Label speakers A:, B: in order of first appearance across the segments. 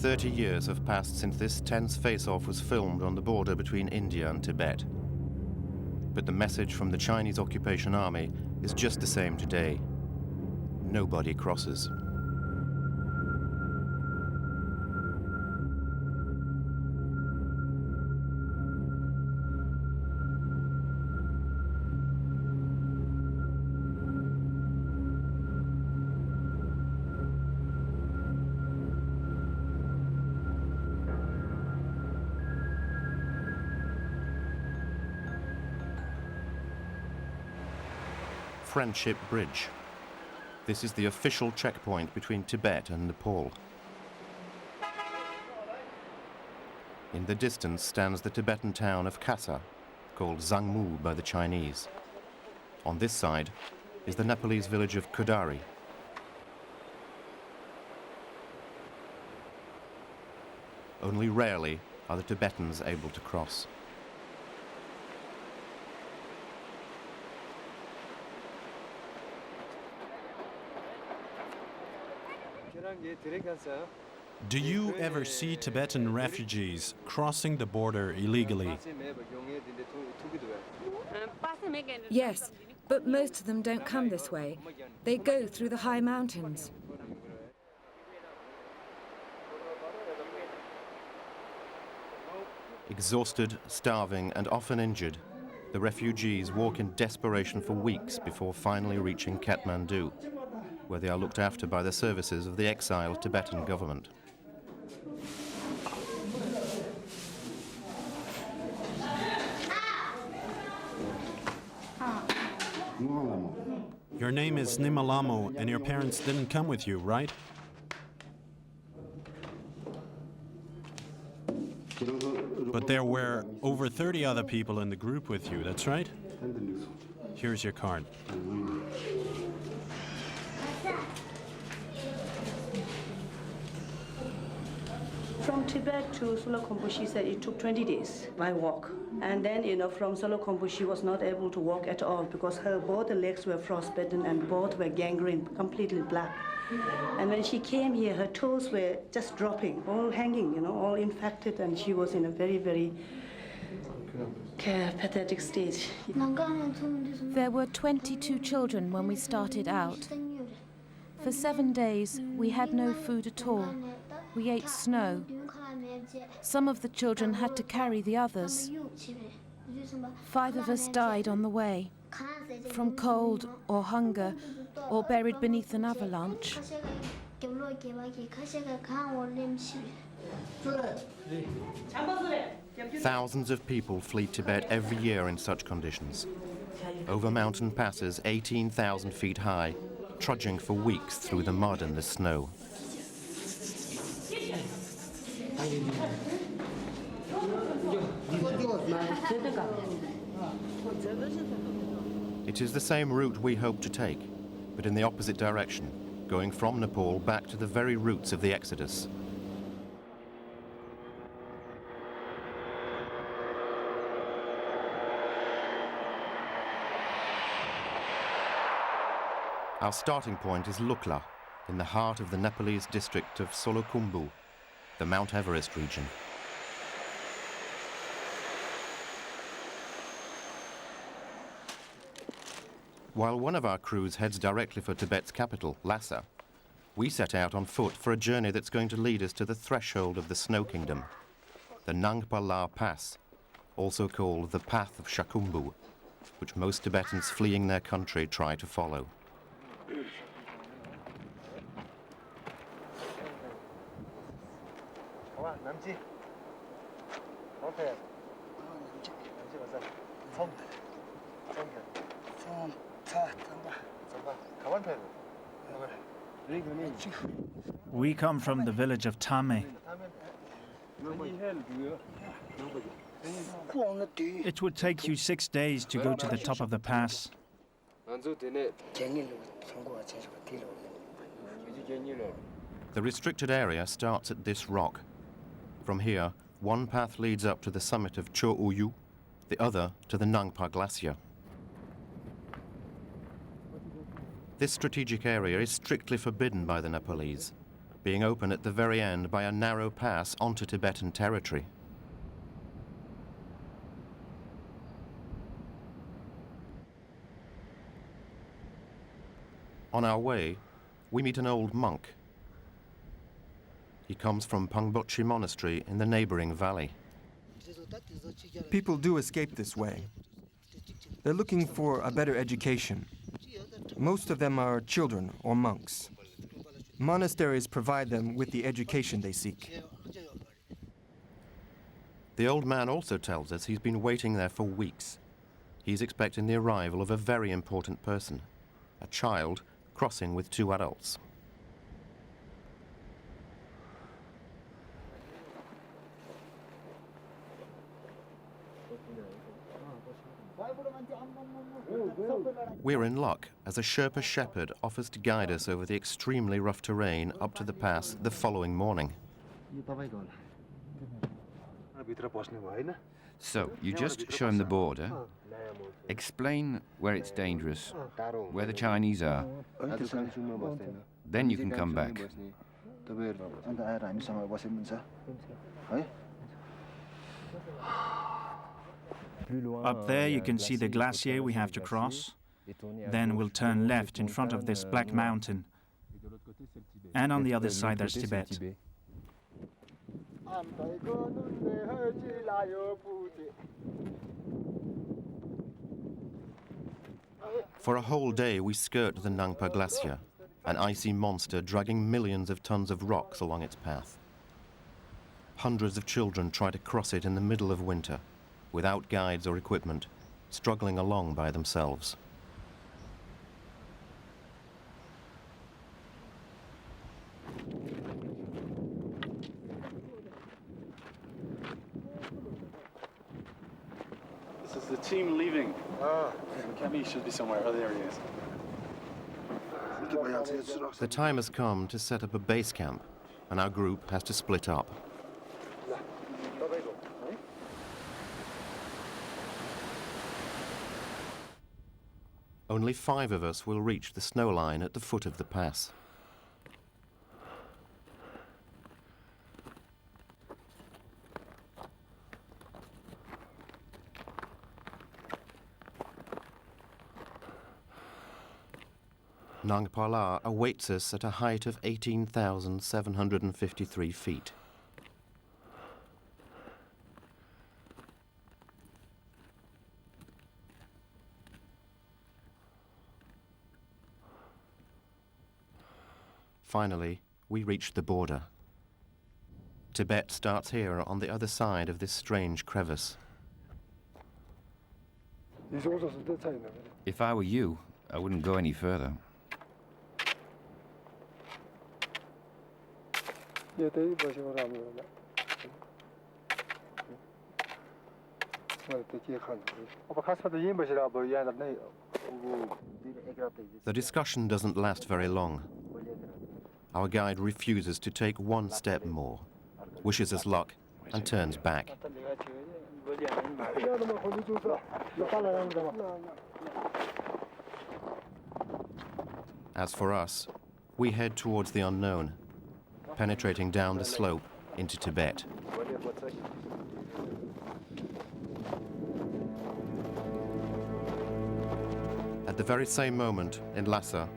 A: 30 years have passed since this tense face-off was filmed on the border between India and Tibet. But the message from the Chinese occupation army is just the same today. Nobody crosses. Friendship Bridge. This is the official checkpoint between Tibet and Nepal. In the distance stands the Tibetan town of Khasa, called Zangmu by the Chinese. On this side is the Nepalese village of Kudari. Only rarely are the Tibetans able to cross.
B: Do you ever see Tibetan refugees crossing the border illegally?
C: Yes, but most of them don't come this way. They go through the high mountains.
A: Exhausted, starving, and often injured, the refugees walk in desperation for weeks before finally reaching Kathmandu, where they are looked after by the services of the exiled Tibetan government.
B: Your name is Nimalamo and your parents didn't come with you, right? But there were over 30 other people in the group with you, that's right? Here's your card.
D: From Tibet to Solokhombu, she said it took 20 days by walk. And then, from Solokhombu, she was not able to walk at all because both the legs were frostbitten and both were gangrene, completely black. And when she came here, her toes were just dropping, all hanging, all infected, and she was in a very, very pathetic stage.
E: There were 22 children when we started out. For 7 days, we had no food at all. We ate snow. Some of the children had to carry the others. 5 of us died on the way, from cold or hunger, or buried beneath an avalanche.
A: Thousands of people flee Tibet every year in such conditions. Over mountain passes 18,000 feet high, trudging for weeks through the mud and the snow. It is the same route we hope to take, but in the opposite direction, going from Nepal back to the very roots of the Exodus. Our starting point is Lukla, in the heart of the Nepalese district of Solokhombu, the Mount Everest region. While one of our crews heads directly for Tibet's capital, Lhasa, we set out on foot for a journey that's going to lead us to the threshold of the Snow Kingdom, the Nangpa La Pass, also called the Path of Shakumbu, which most Tibetans fleeing their country try to follow.
F: We come from the village of Tame. It would take you 6 days to go to the top of the pass.
A: The restricted area starts at this rock. From here, one path leads up to the summit of Cho Oyu, the other to the Nangpa Glacier. This strategic area is strictly forbidden by the Nepalese, being opened at the very end by a narrow pass onto Tibetan territory. On our way, we meet an old monk. He comes from Pangbochi Monastery in the neighboring valley.
G: People do escape this way. They're looking for a better education. Most of them are children or monks. Monasteries provide them with the education they seek.
A: The old man also tells us he's been waiting there for weeks. He's expecting the arrival of a very important person, a child crossing with two adults. We're in luck, as a Sherpa shepherd offers to guide us over the extremely rough terrain up to the pass the following morning.
H: So, you just show him the border, explain where it's dangerous, where the Chinese are. Then you can come back.
F: Up there you can see the glacier we have to cross. Then we'll turn left in front of this black mountain. And on the other side there's Tibet.
A: For a whole day we skirt the Nangpa Glacier, an icy monster dragging millions of tons of rocks along its path. Hundreds of children try to cross it in the middle of winter, without guides or equipment, struggling along by themselves.
I: This is the team leaving. Kami should be somewhere. Oh, there he is.
A: The time has come to set up a base camp, and our group has to split up. Only 5 of us will reach the snow line at the foot of the pass. Nangpa La awaits us at a height of 18,753 feet. Finally, we reach the border. Tibet starts here on the other side of this strange crevice.
H: If I were you, I wouldn't go any further.
A: The discussion doesn't last very long. Our guide refuses to take one step more, wishes us luck, and turns back. As for us, we head towards the unknown, penetrating down the slope into Tibet. At the very same moment, in Lhasa,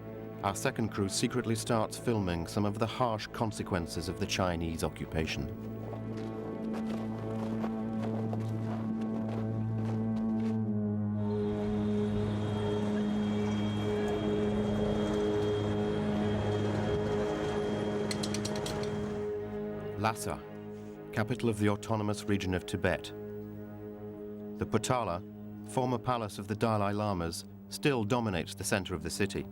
A: our second crew secretly starts filming some of the harsh consequences of the Chinese occupation. Lhasa, capital of the autonomous region of Tibet. The Potala, former palace of the Dalai Lamas, still dominates the center of the city.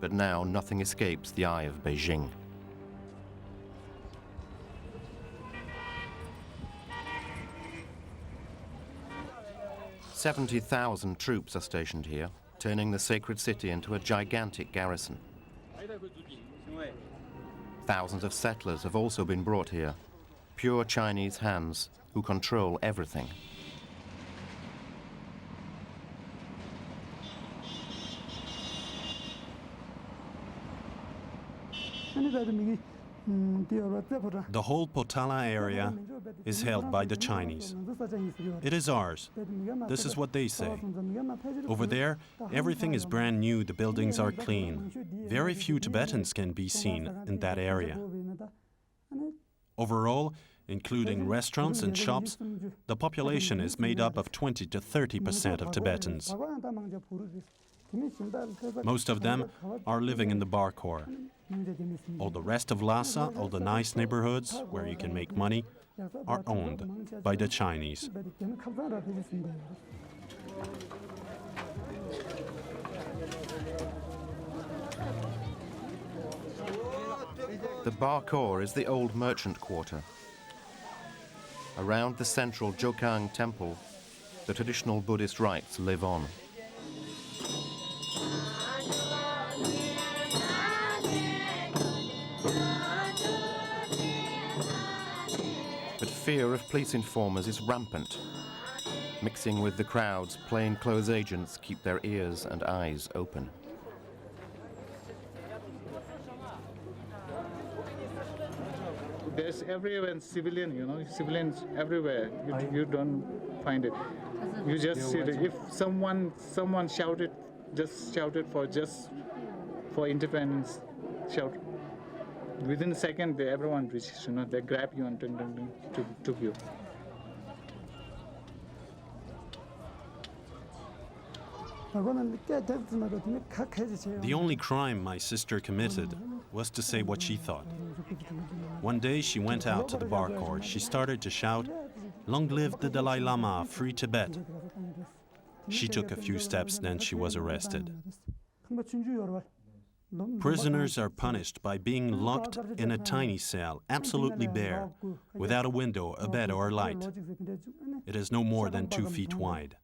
A: But now nothing escapes the eye of Beijing. "70,000 troops are stationed here, turning the sacred city into a gigantic garrison. Thousands of settlers have also been brought here, pure Chinese hands who control everything.
B: The whole Potala area is held by the Chinese. It is ours. This is what they say. Over there, everything is brand new, the buildings are clean. Very few Tibetans can be seen in that area. Overall, including restaurants and shops, the population is made up of 20 to 30% of Tibetans. Most of them are living in the bar core. All the rest of Lhasa, all the nice neighborhoods where you can make money, are owned by the Chinese.
A: The bar core is the old merchant quarter. Around the central Jokang temple, the traditional Buddhist rites live on. But fear of police informers is rampant. Mixing with the crowds, plainclothes agents keep their ears and eyes open.
J: There's everywhere civilian, civilians everywhere. You don't find it. You just see it. If someone shouted, just shouted for independence, shout. Within a second, everyone reaches. They grab you and took you.
B: The only crime my sister committed was to say what she thought. One day she went out to the bar core. She started to shout, "Long live the Dalai Lama, free Tibet." She took a few steps, then she was arrested. Prisoners are punished by being locked in a tiny cell, absolutely bare, without a window, a bed, or light. It is no more than 2 feet wide.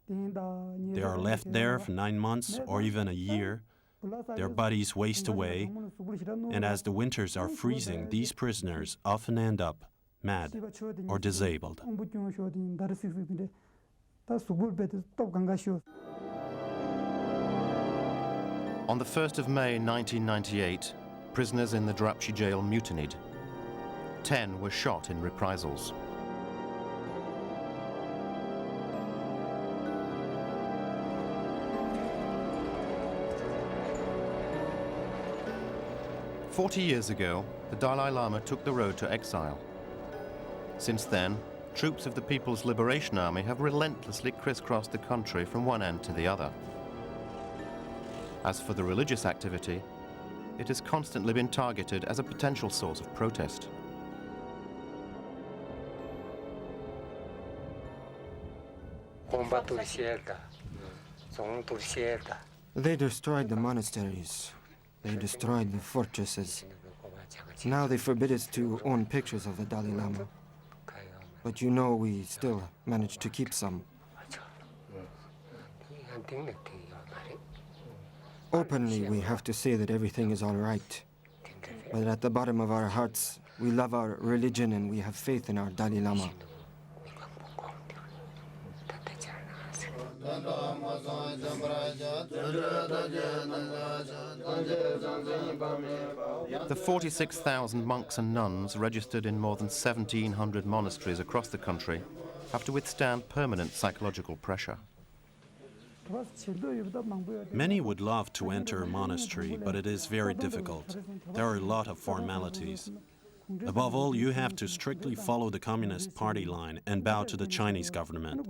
B: They are left there for 9 months or even a year. Their bodies waste away, and as the winters are freezing, these prisoners often end up mad or disabled.
A: On the 1st of May 1998, prisoners in the Drapchi jail mutinied. 10 were shot in reprisals. "40 years ago, the Dalai Lama took the road to exile. Since then, troops of the People's Liberation Army have relentlessly crisscrossed the country from one end to the other. As for the religious activity, it has constantly been targeted as a potential source of protest.
G: They destroyed the monasteries. They destroyed the fortresses. Now they forbid us to own pictures of the Dalai Lama. But we still managed to keep some. Openly, we have to say that everything is all right. But at the bottom of our hearts, we love our religion and we have faith in our Dalai Lama.
A: The 46,000 monks and nuns registered in more than 1,700 monasteries across the country have to withstand permanent psychological pressure.
B: Many would love to enter a monastery, but it is very difficult. There are a lot of formalities. Above all, you have to strictly follow the Communist Party line and bow to the Chinese government.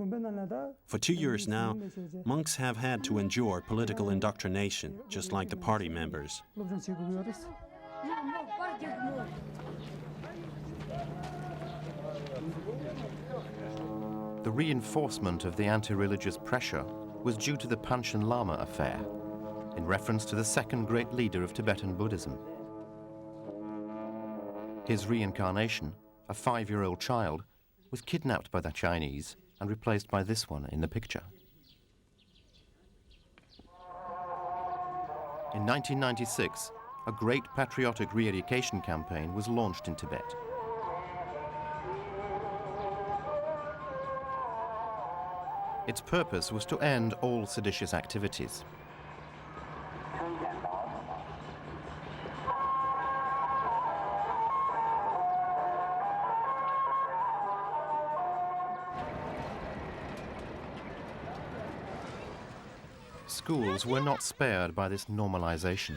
B: For 2 years now, monks have had to endure political indoctrination, just like the party members.
A: The reinforcement of the anti-religious pressure was due to the Panchen Lama affair, in reference to the second great leader of Tibetan Buddhism. His reincarnation, a 5-year-old child, was kidnapped by the Chinese and replaced by this one in the picture. In 1996, a great patriotic re-education campaign was launched in Tibet. Its purpose was to end all seditious activities. schools were not spared by this normalization.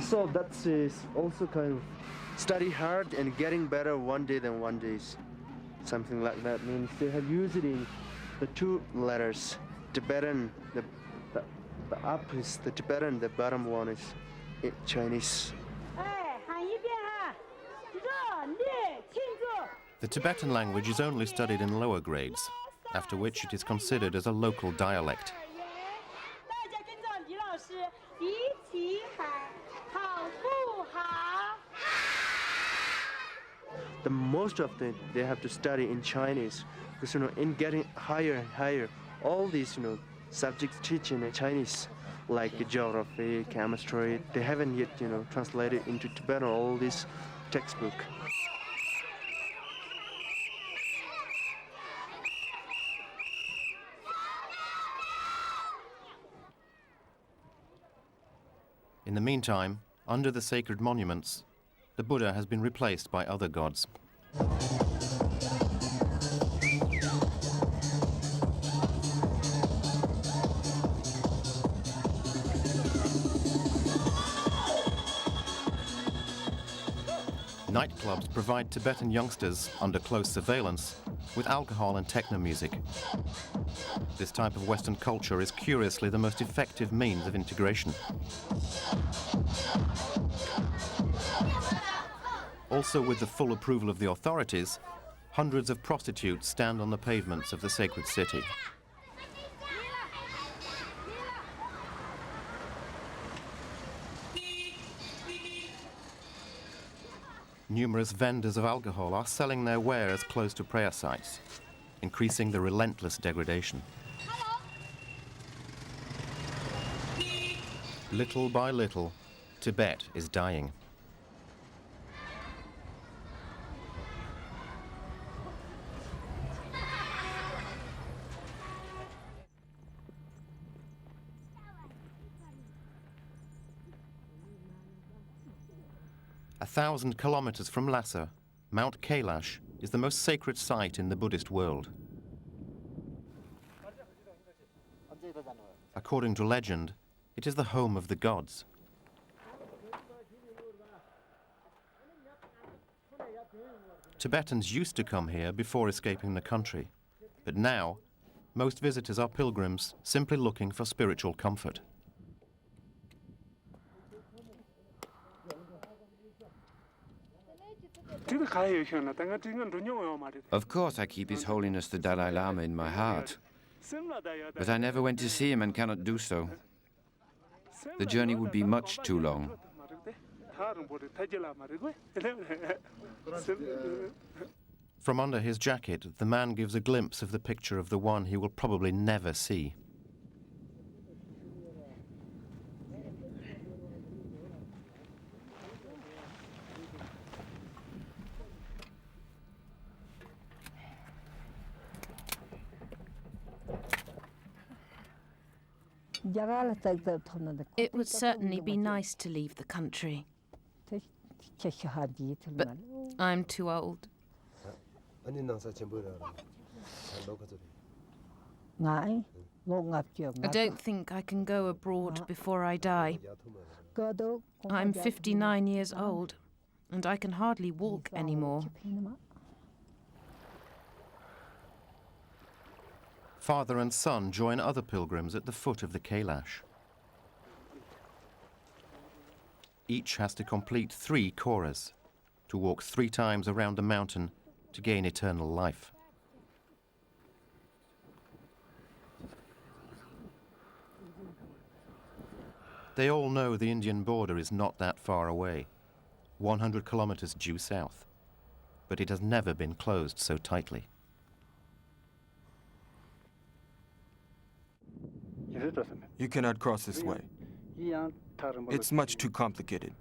K: So that is also kind of study hard and getting better one day than one day. Something like that means they have usually the two letters, Tibetan, the up is the Tibetan, the bottom one is Chinese.
A: The Tibetan language is only studied in lower grades, after which it is considered as a local dialect.
K: The most of them they have to study in Chinese because in getting higher and higher, all these subjects teaching in Chinese, like geography, chemistry, they haven't yet translated into Tibetan all these textbook.
A: In the meantime, under the sacred monuments, the Buddha has been replaced by other gods. Nightclubs provide Tibetan youngsters, under close surveillance, with alcohol and techno music. This type of Western culture is curiously the most effective means of integration. Also, with the full approval of the authorities, hundreds of prostitutes stand on the pavements of the sacred city. Numerous vendors of alcohol are selling their wares close to prayer sites, increasing the relentless degradation. Little by little, Tibet is dying. A 1,000 kilometers from Lhasa, Mount Kailash is the most sacred site in the Buddhist world. According to legend, it is the home of the gods. Tibetans used to come here before escaping the country, but now most visitors are pilgrims simply looking for spiritual comfort.
H: Of course I keep His Holiness the Dalai Lama in my heart, but I never went to see him and cannot do so. The journey would be much too long.
A: From under his jacket, the man gives a glimpse of the picture of the one he will probably never see.
E: It would certainly be nice to leave the country, but I'm too old. I don't think I can go abroad before I die. I'm 59 years old, and I can hardly walk anymore.
A: Father and son join other pilgrims at the foot of the Kailash. Each has to complete 3 koras, to walk 3 times around the mountain to gain eternal life. They all know the Indian border is not that far away, 100 kilometers due south, but it has never been closed so tightly.
G: You cannot cross this way. It's much too complicated.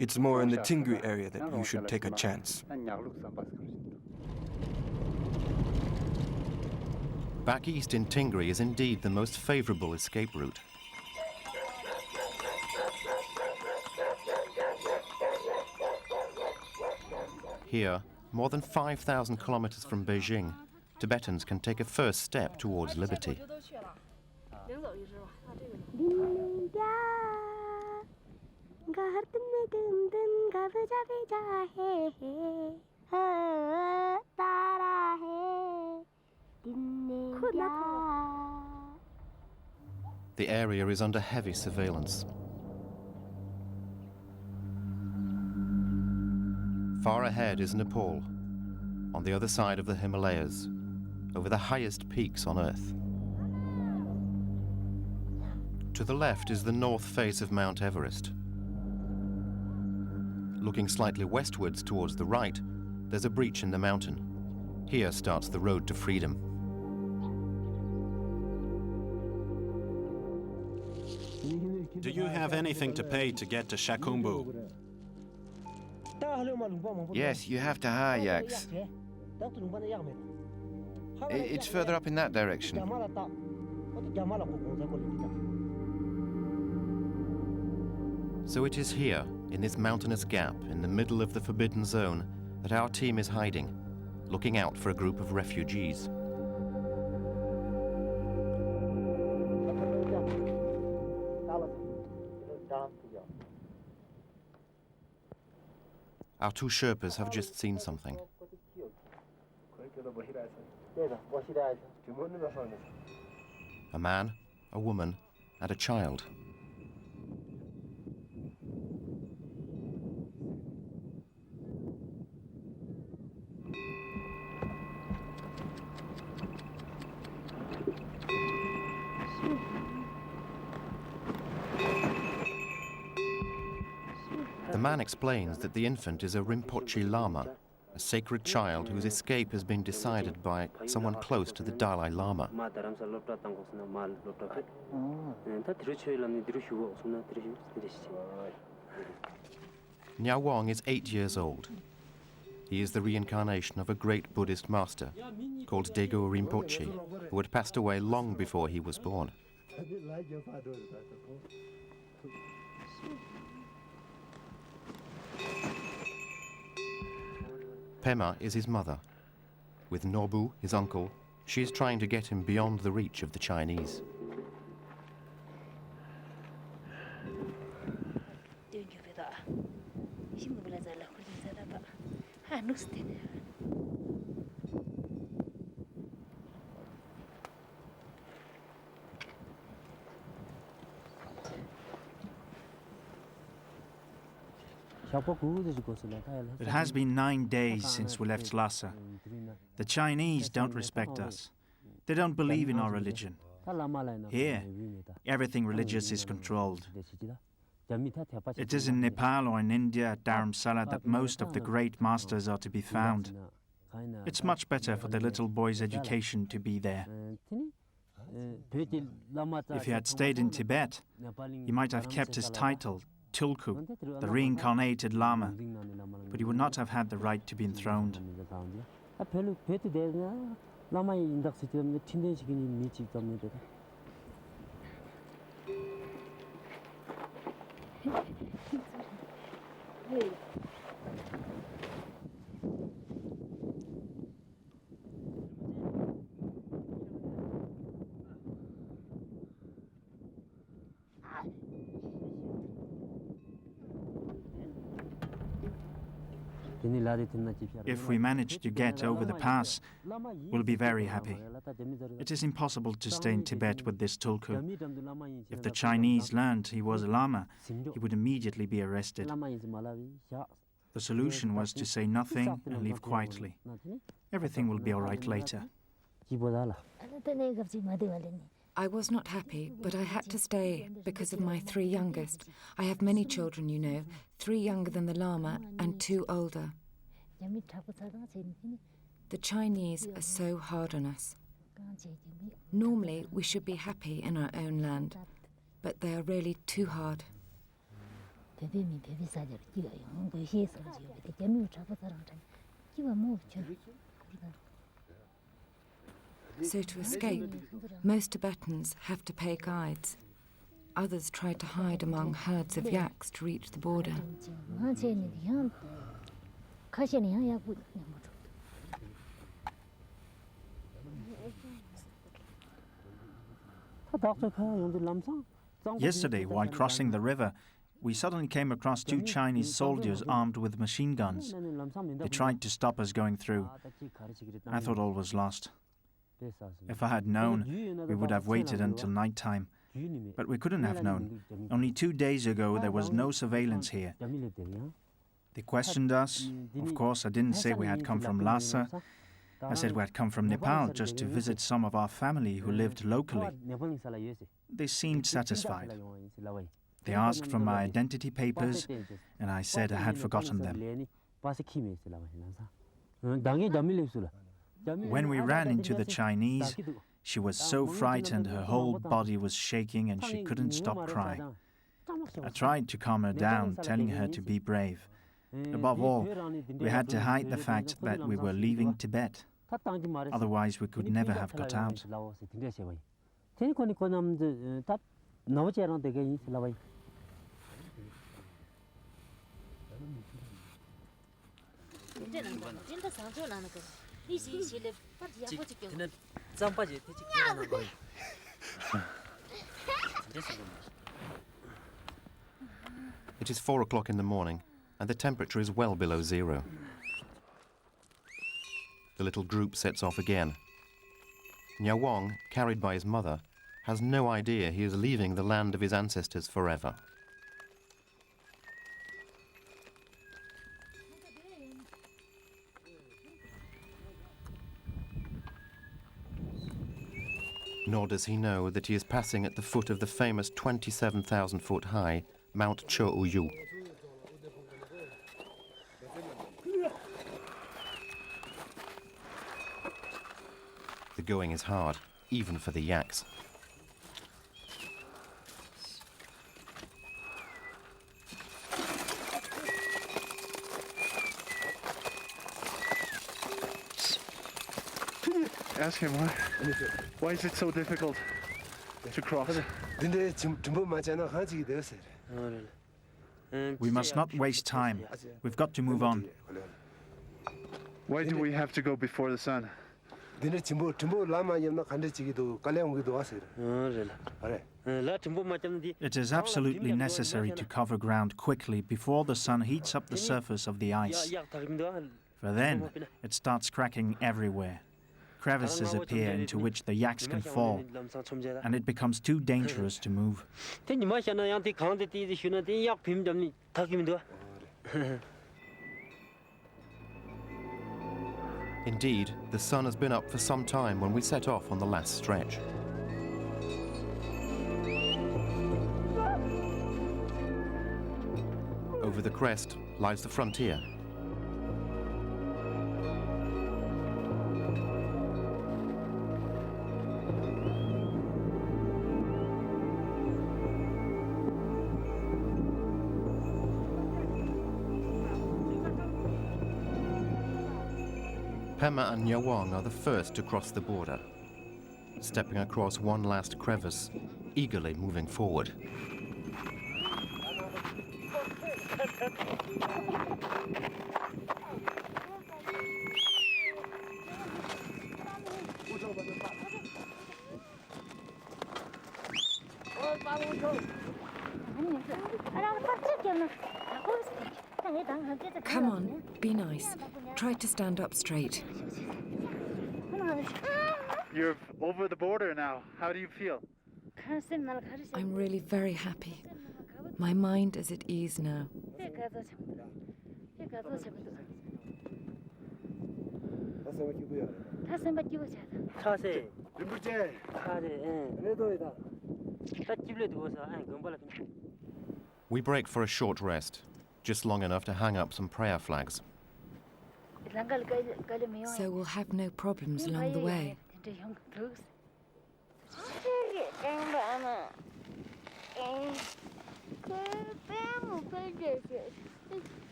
G: It's more in the Tingri area that you should take a chance.
A: Back east in Tingri is indeed the most favorable escape route. Here, more than 5,000 kilometers from Beijing, Tibetans can take a first step towards liberty. The area is under heavy surveillance. Far ahead is Nepal, on the other side of the Himalayas, over the highest peaks on Earth. To the left is the north face of Mount Everest. Looking slightly westwards towards the right, there's a breach in the mountain. Here starts the road to freedom.
B: Do you have anything to pay to get to Shakumbu?
H: Yes, you have to hire yaks. It's further up in that direction.
A: So it is here, in this mountainous gap in the middle of the Forbidden Zone, that our team is hiding, looking out for a group of refugees. Our two Sherpas have just seen something. A man, a woman, and a child. The man explains that the infant is a Rinpoche Lama, a sacred child whose escape has been decided by someone close to the Dalai Lama. Nyao Wang is 8 years old. He is the reincarnation of a great Buddhist master called Dego Rinpoche, who had passed away long before he was born. Pema is his mother. With Nobu, his uncle, she is trying to get him beyond the reach of the Chinese.
F: It has been 9 days since we left Lhasa. The Chinese don't respect us. They don't believe in our religion. Here, everything religious is controlled. It is in Nepal or in India at Dharamsala that most of the great masters are to be found. It's much better for the little boy's education to be there. If he had stayed in Tibet, he might have kept his title, Tulku, the reincarnated Lama, but he would not have had the right to be enthroned. If we manage to get over the pass, we'll be very happy. It is impossible to stay in Tibet with this Tulku. If the Chinese learned he was a Lama, he would immediately be arrested. The solution was to say nothing and leave quietly. Everything will be all right later.
C: I was not happy, but I had to stay because of my 3 youngest. I have many children, you know, 3 younger than the Lama and 2 older. The Chinese are so hard on us. Normally, we should be happy in our own land, but they are really too hard. So to escape, most Tibetans have to pay guides. Others try to hide among herds of yaks to reach the border.
F: Yesterday, while crossing the river, we suddenly came across two Chinese soldiers armed with machine guns. They tried to stop us going through. I thought all was lost. If I had known, we would have waited until night time. But we couldn't have known. Only 2 days ago, there was no surveillance here. They questioned us. Of course, I didn't say we had come from Lhasa. I said we had come from Nepal just to visit some of our family who lived locally. They seemed satisfied. They asked for my identity papers, and I said I had forgotten them. When we ran into the Chinese, she was so frightened her whole body was shaking and she couldn't stop crying. I tried to calm her down, telling her to be brave. Above all, we had to hide the fact that we were leaving Tibet. Otherwise, we could never have got out.
A: It is 4 o'clock in the morning, and the temperature is well below zero. The little group sets off again. Nyawang, carried by his mother, has no idea he is leaving the land of his ancestors forever. Nor does he know that he is passing at the foot of the famous 27,000-foot high Mount Cho Uyu. The going is hard, even for the yaks.
I: Ask him why is it so difficult to cross?
F: We must not waste time. We've got to move on.
I: Why do we have to go before the sun?
F: It is absolutely necessary to cover ground quickly before the sun heats up the surface of the ice. For then, it starts cracking everywhere. Crevices appear into which the yaks can fall, and it becomes too dangerous to move.
A: Indeed, the sun has been up for some time when we set off on the last stretch. Over the crest lies the frontier. Pema and Nyawang are the first to cross the border, stepping across one last crevice, eagerly moving forward.
C: Come on, be nice. Try to stand up straight.
I: You're over the border now. How do you feel?
C: I'm really very happy. My mind is at ease now.
A: We break for a short rest, just long enough to hang up some prayer flags.
C: So we'll have no problems along the way.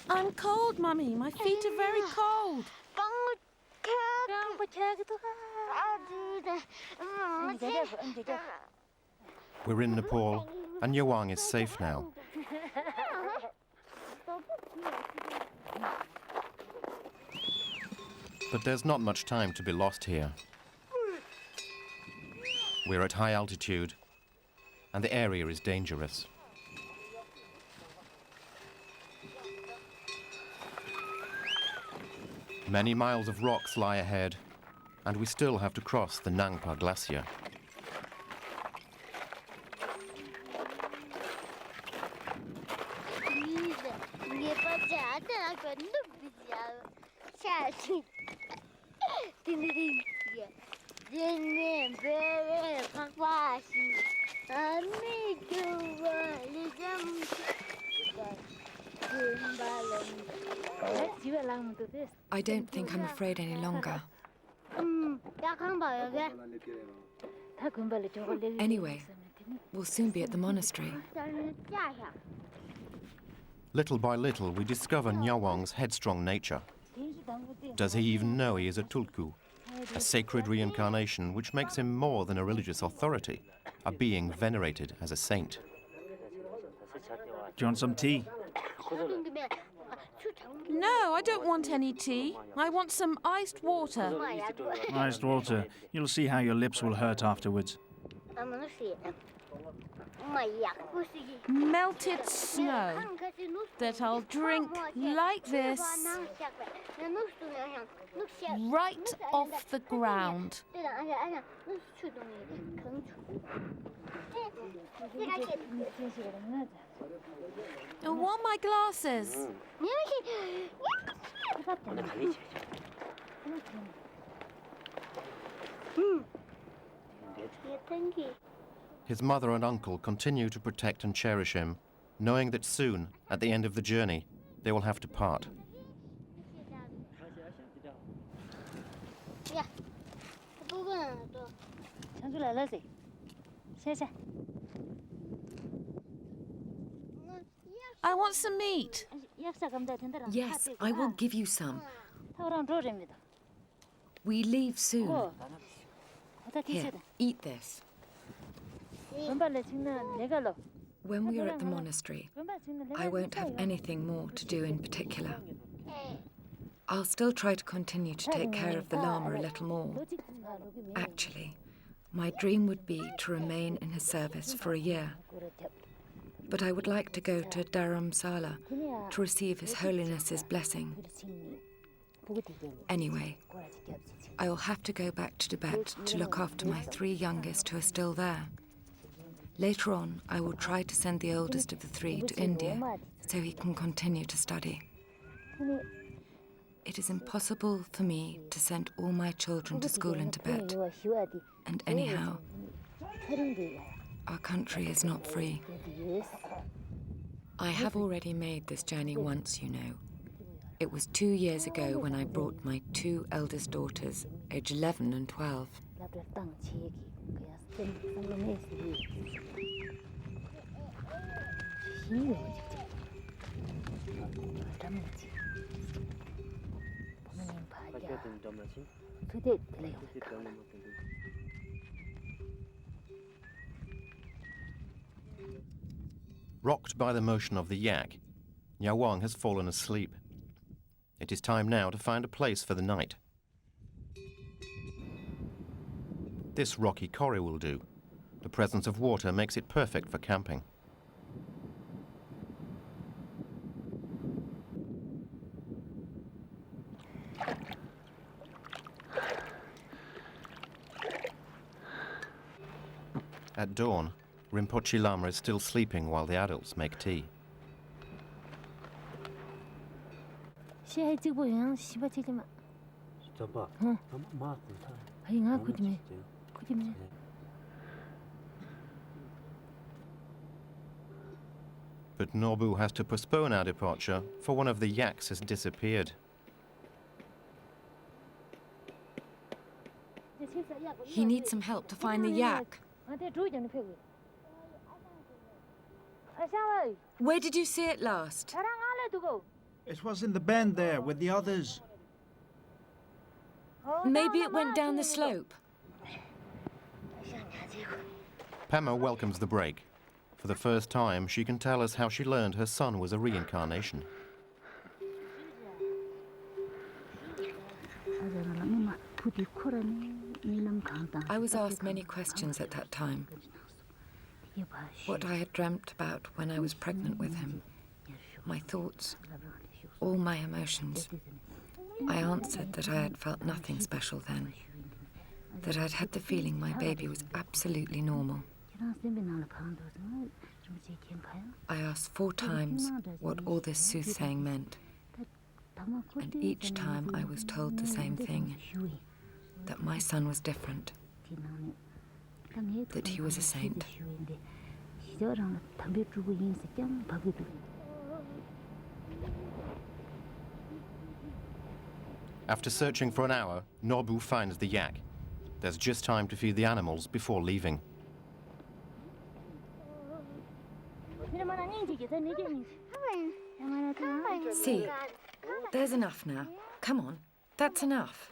E: I'm cold, Mummy. My feet are very cold.
A: We're in Nepal, and Nyawang is safe now. But there's not much time to be lost here. We're at high altitude, and the area is dangerous. Many miles of rocks lie ahead, and we still have to cross the Nangpa Glacier.
C: I don't think I'm afraid any longer. Anyway, we'll soon be at the monastery.
A: Little by little, we discover Nyawang's headstrong nature. Does he even know he is a tulku, a sacred reincarnation which makes him more than a religious authority, a being venerated as a saint?
F: Do you want some tea?
E: No, I don't want any tea. I want some iced water.
F: Iced water. You'll see how your lips will hurt afterwards.
E: Melted snow that I'll drink like this, right off the ground. I want my glasses.
A: His mother and uncle continue to protect and cherish him, knowing that soon, at the end of the journey, they will have to part.
E: I want some meat.
C: Yes, I will give you some. We leave soon. Here, eat this. When we are at the monastery, I won't have anything more to do in particular. I'll still try to continue to take care of the Lama a little more. Actually, my dream would be to remain in his service for a year. But I would like to go to Dharamsala to receive His Holiness's blessing. Anyway, I will have to go back to Tibet to look after my 3 youngest who are still there. Later on, I will try to send the oldest of the 3 to India so he can continue to study. It is impossible for me to send all my children to school in Tibet. And anyhow, our country is not free. I have already made this journey once, you know. It was 2 years ago when I brought my 2 eldest daughters, aged 11 and 12.
A: Rocked by the motion of the yak, Nyawang has fallen asleep. It is time now to find a place for the night. This rocky corrie will do. The presence of water makes it perfect for camping. At dawn, Rinpoche Lama is still sleeping while the adults make tea. But Nobu has to postpone our departure, for one of the yaks has disappeared.
C: He needs some help to find the yak. Where did you see it last?
F: It was in the bend there with the others.
C: Maybe it went down the slope.
A: Pema welcomes the break. For the first time, she can tell us how she learned her son was a reincarnation.
C: I was asked many questions at that time. What I had dreamt about when I was pregnant with him, my thoughts, all my emotions. I answered that I had felt nothing special then, that I'd had the feeling my baby was absolutely normal. I asked 4 times what all this soothsaying meant, and each time I was told the same thing, that my son was different, that he was a saint.
A: After searching for an hour, Nobu finds the yak. There's just time to feed the animals before leaving.
C: See, there's enough now. Come on, that's enough.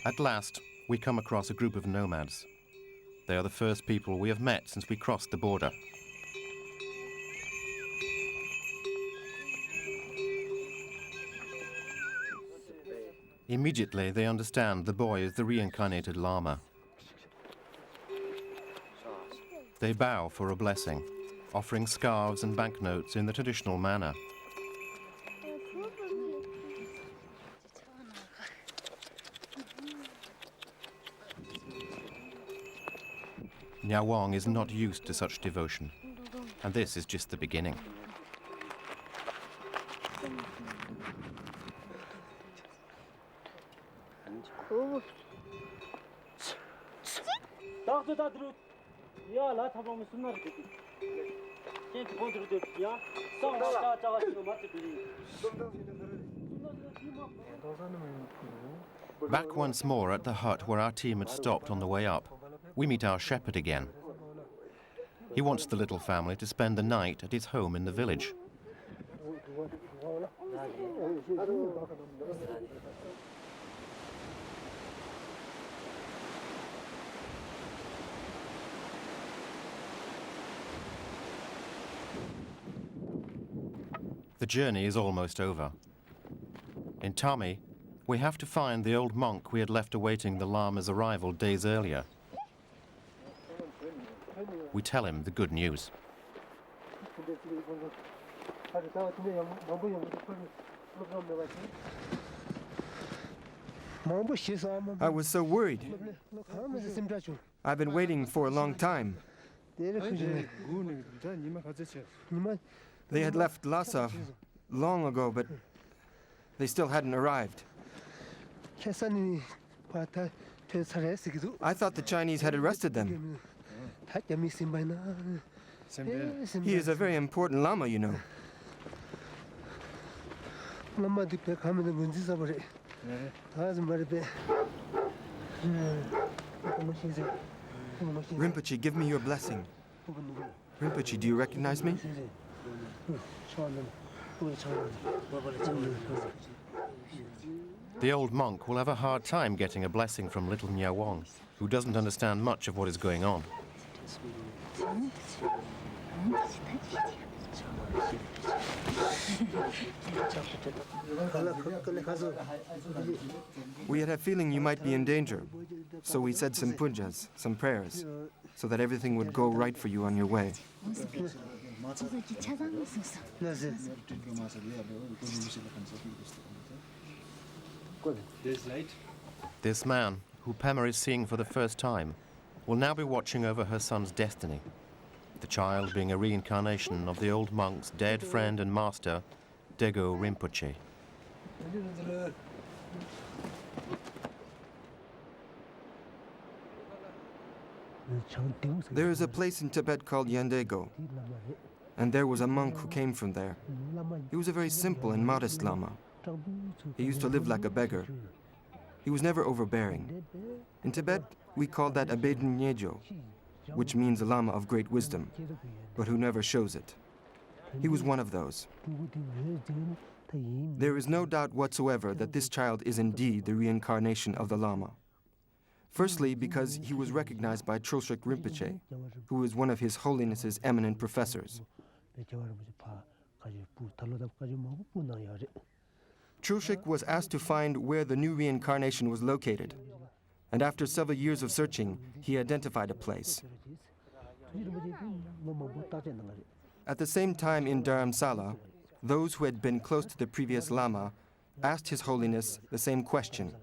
A: At last, we come across a group of nomads. They are the first people we have met since we crossed the border. Immediately, they understand the boy is the reincarnated Lama. They bow for a blessing, offering scarves and banknotes in the traditional manner. Nyawang is not used to such devotion, and this is just the beginning. Back once more at the hut where our team had stopped on the way up, we meet our shepherd again. He wants the little family to spend the night at his home in the village. The journey is almost over. In Tami, we have to find the old monk we had left awaiting the Lama's arrival days earlier. We tell him the good news.
G: I was so worried. I've been waiting for a long time. They had left Lhasa long ago, but they still hadn't arrived. I thought the Chinese had arrested them. He is a very important Lama, you know. Rinpoche, give me your blessing. Rinpoche, do you recognize me?
A: The old monk will have a hard time getting a blessing from little Nyawang, who doesn't understand much of what is going on.
G: We had a feeling you might be in danger, so we said some pujas, some prayers, so that everything would go right for you on your way.
A: This man, who Pema is seeing for the first time, will now be watching over her son's destiny, the child being a reincarnation of the old monk's dead friend and master, Dego Rinpoche.
G: There is a place in Tibet called Yandego, and there was a monk who came from there. He was a very simple and modest Lama. He used to live like a beggar. He was never overbearing. In Tibet, we call that a Bedin Nyejo, which means a Lama of great wisdom, but who never shows it. He was one of those. There is no doubt whatsoever that this child is indeed the reincarnation of the Lama. Firstly, because he was recognized by Troshik Rinpoche, who is one of His Holiness's eminent professors. Troshik was asked to find where the new reincarnation was located, and after several years of searching, he identified a place. At the same time in Dharamsala, those who had been close to the previous Lama asked His Holiness the same question,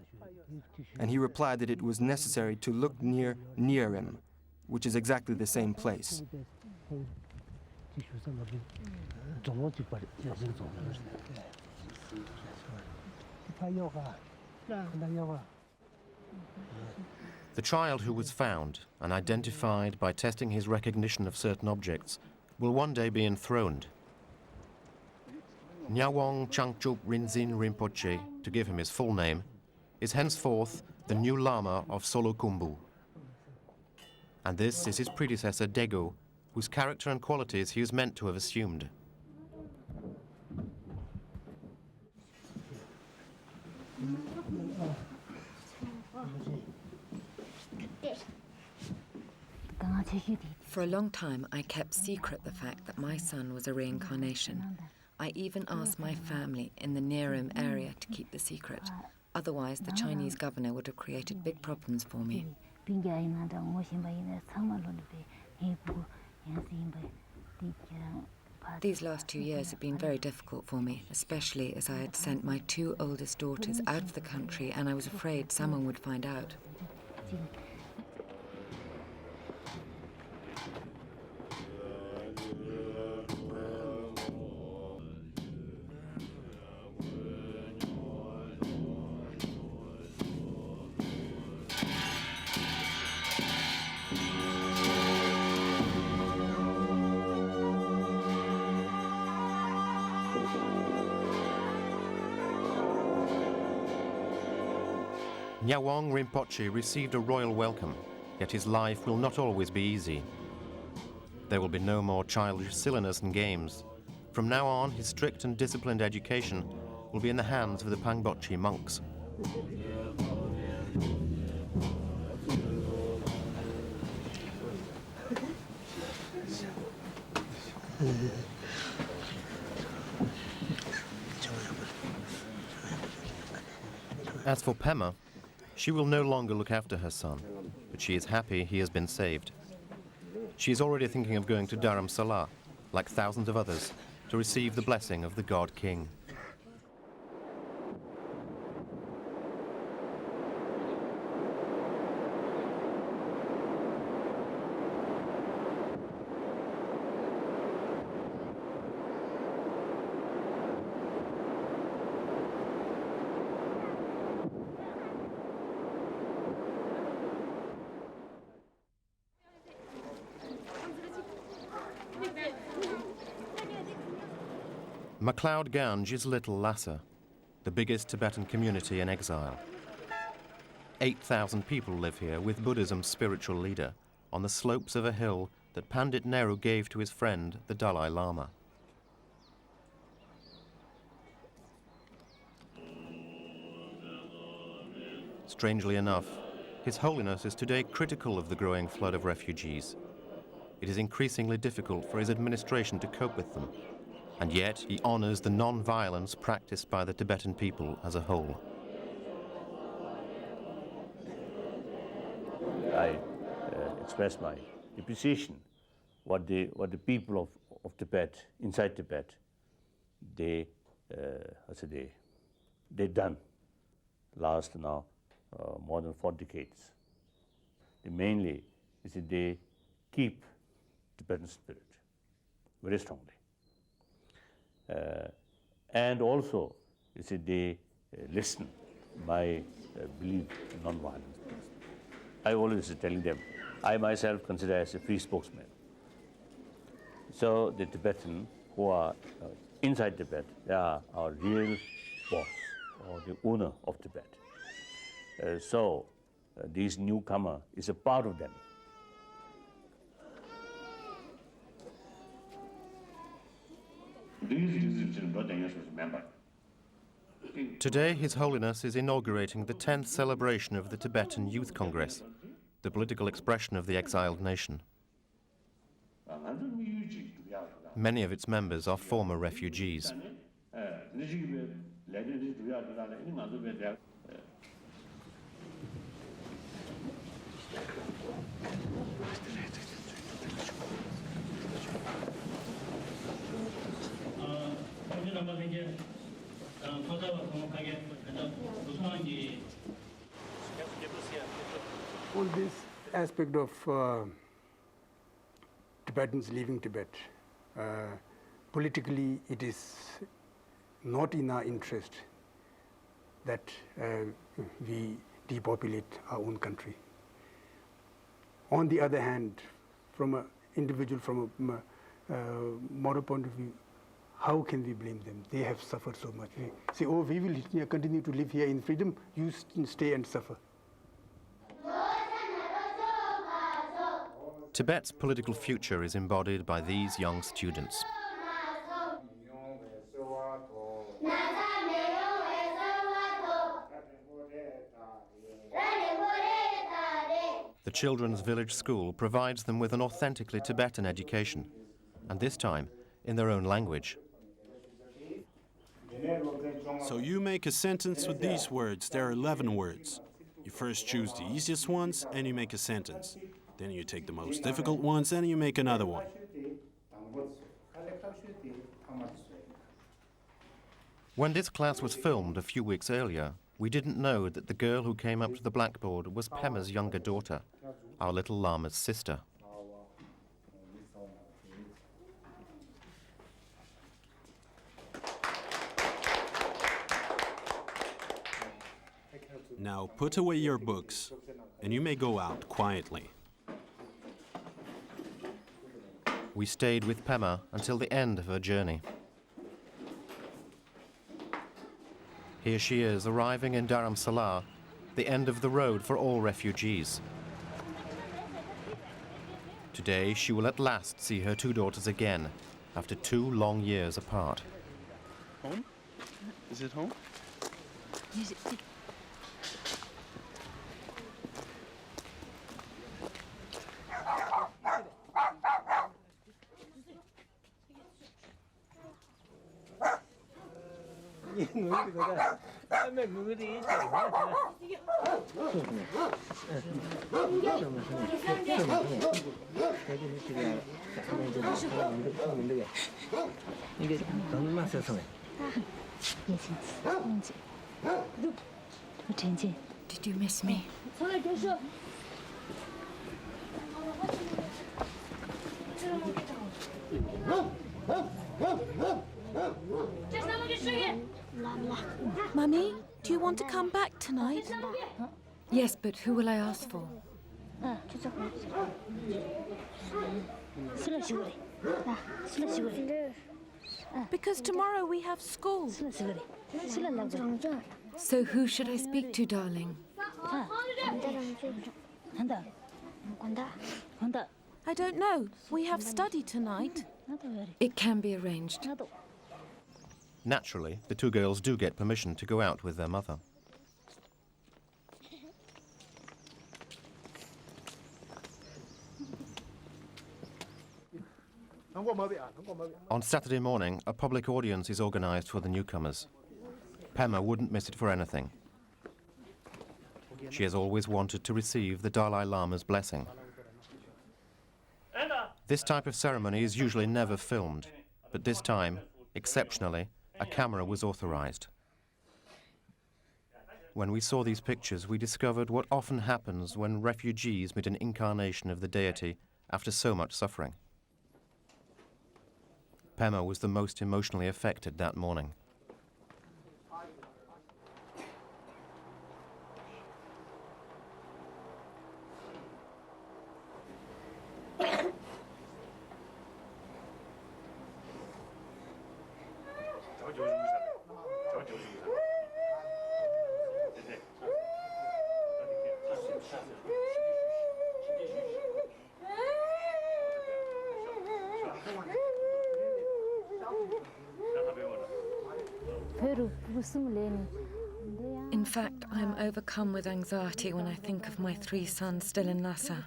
G: and he replied that it was necessary to look near Niarim, which is exactly the same place.
A: The child who was found and identified by testing his recognition of certain objects will one day be enthroned. Nyawong Changchup Rinzin Rinpoche, to give him his full name, is henceforth the new Lama of Solukhumbu. And this is his predecessor Dego, whose character and qualities he is meant to have assumed.
C: For a long time, I kept secret the fact that my son was a reincarnation. I even asked my family in the Niarim area to keep the secret. Otherwise, the Chinese governor would have created big problems for me. These last 2 years have been very difficult for me, especially as I had sent my 2 oldest daughters out of the country and I was afraid someone would find out.
A: Nyawong Rinpoche received a royal welcome, yet his life will not always be easy. There will be no more childish silliness and games. From now on, his strict and disciplined education will be in the hands of the Pangboche monks. As for Pema, she will no longer look after her son, but she is happy he has been saved. She is already thinking of going to Dharamsala, like thousands of others, to receive the blessing of the God King. MacLeod Ganj is Little Lhasa, the biggest Tibetan community in exile. 8,000 people live here with Buddhism's spiritual leader on the slopes of a hill that Pandit Nehru gave to his friend, the Dalai Lama. Strangely enough, His Holiness is today critical of the growing flood of refugees. It is increasingly difficult for his administration to cope with them, and yet he honors the non-violence practiced by the Tibetan people as a whole.
L: I express my appreciation what the people of Tibet, inside Tibet, they done last now more than 4 decades. They mainly is that they keep Tibetan spirit very strongly. And also, is that they listen by belief in non-violence. I always telling them, I myself consider as a free spokesman. So the Tibetan who are inside Tibet, they are our real boss or the owner of Tibet. So this newcomer is a part of them.
A: Today, His Holiness is inaugurating the 10th celebration of the Tibetan Youth Congress, the political expression of the exiled nation. Many of its members are former refugees.
M: On this aspect of Tibetans leaving Tibet, politically it is not in our interest that we depopulate our own country. On the other hand, from an individual, from a moral point of view, how can we blame them? They have suffered so much. We say, oh, we will continue to live here in freedom, you stay and suffer.
A: Tibet's political future is embodied by these young students. The children's village school provides them with an authentically Tibetan education, and this time in their own language.
B: So you make a sentence with these words. There are 11 words. You first choose the easiest ones and you make a sentence. Then you take the most difficult ones and you make another one.
A: When this class was filmed a few weeks earlier, we didn't know that the girl who came up to the blackboard was Pema's younger daughter, our little Lama's sister.
B: Now put away your books and you may go out quietly.
A: We stayed with Pema until the end of her journey. Here she is, arriving in Dharamsala, the end of the road for all refugees. Today, she will at last see her two daughters again, after 2 long years apart.
I: Home? Is it home?
C: Did you miss me?
E: Mummy, do you want to come back tonight?
C: Yes, but who will I ask for?
E: Because tomorrow we have school.
C: So who should I speak to, darling?
E: I don't know. We have study tonight.
C: It can be arranged.
A: Naturally, the two girls do get permission to go out with their mother. On Saturday morning, a public audience is organized for the newcomers. Pema wouldn't miss it for anything. She has always wanted to receive the Dalai Lama's blessing. This type of ceremony is usually never filmed, but this time, exceptionally, a camera was authorized. When we saw these pictures, we discovered what often happens when refugees meet an incarnation of the deity after so much suffering. Pema was the most emotionally affected that morning.
C: In fact, I'm overcome with anxiety when I think of my 3 sons still in Lhasa.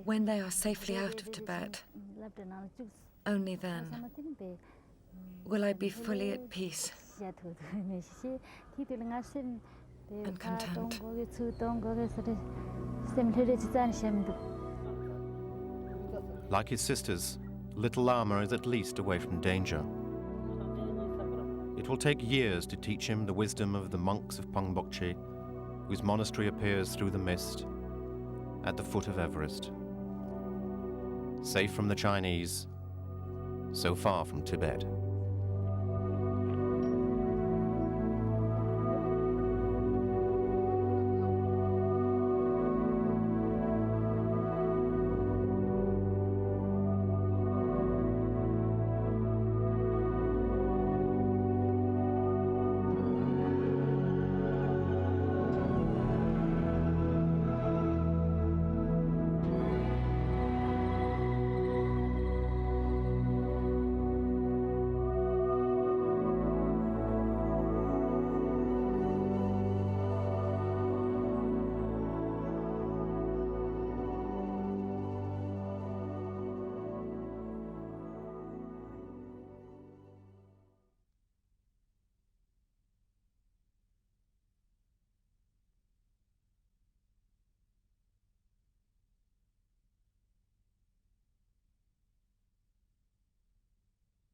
C: When they are safely out of Tibet, only then will I be fully at peace and content.
A: Like his sisters, little Lama is at least away from danger. It will take years to teach him the wisdom of the monks of Pangbokche, whose monastery appears through the mist at the foot of Everest. Safe from the Chinese, so far from Tibet.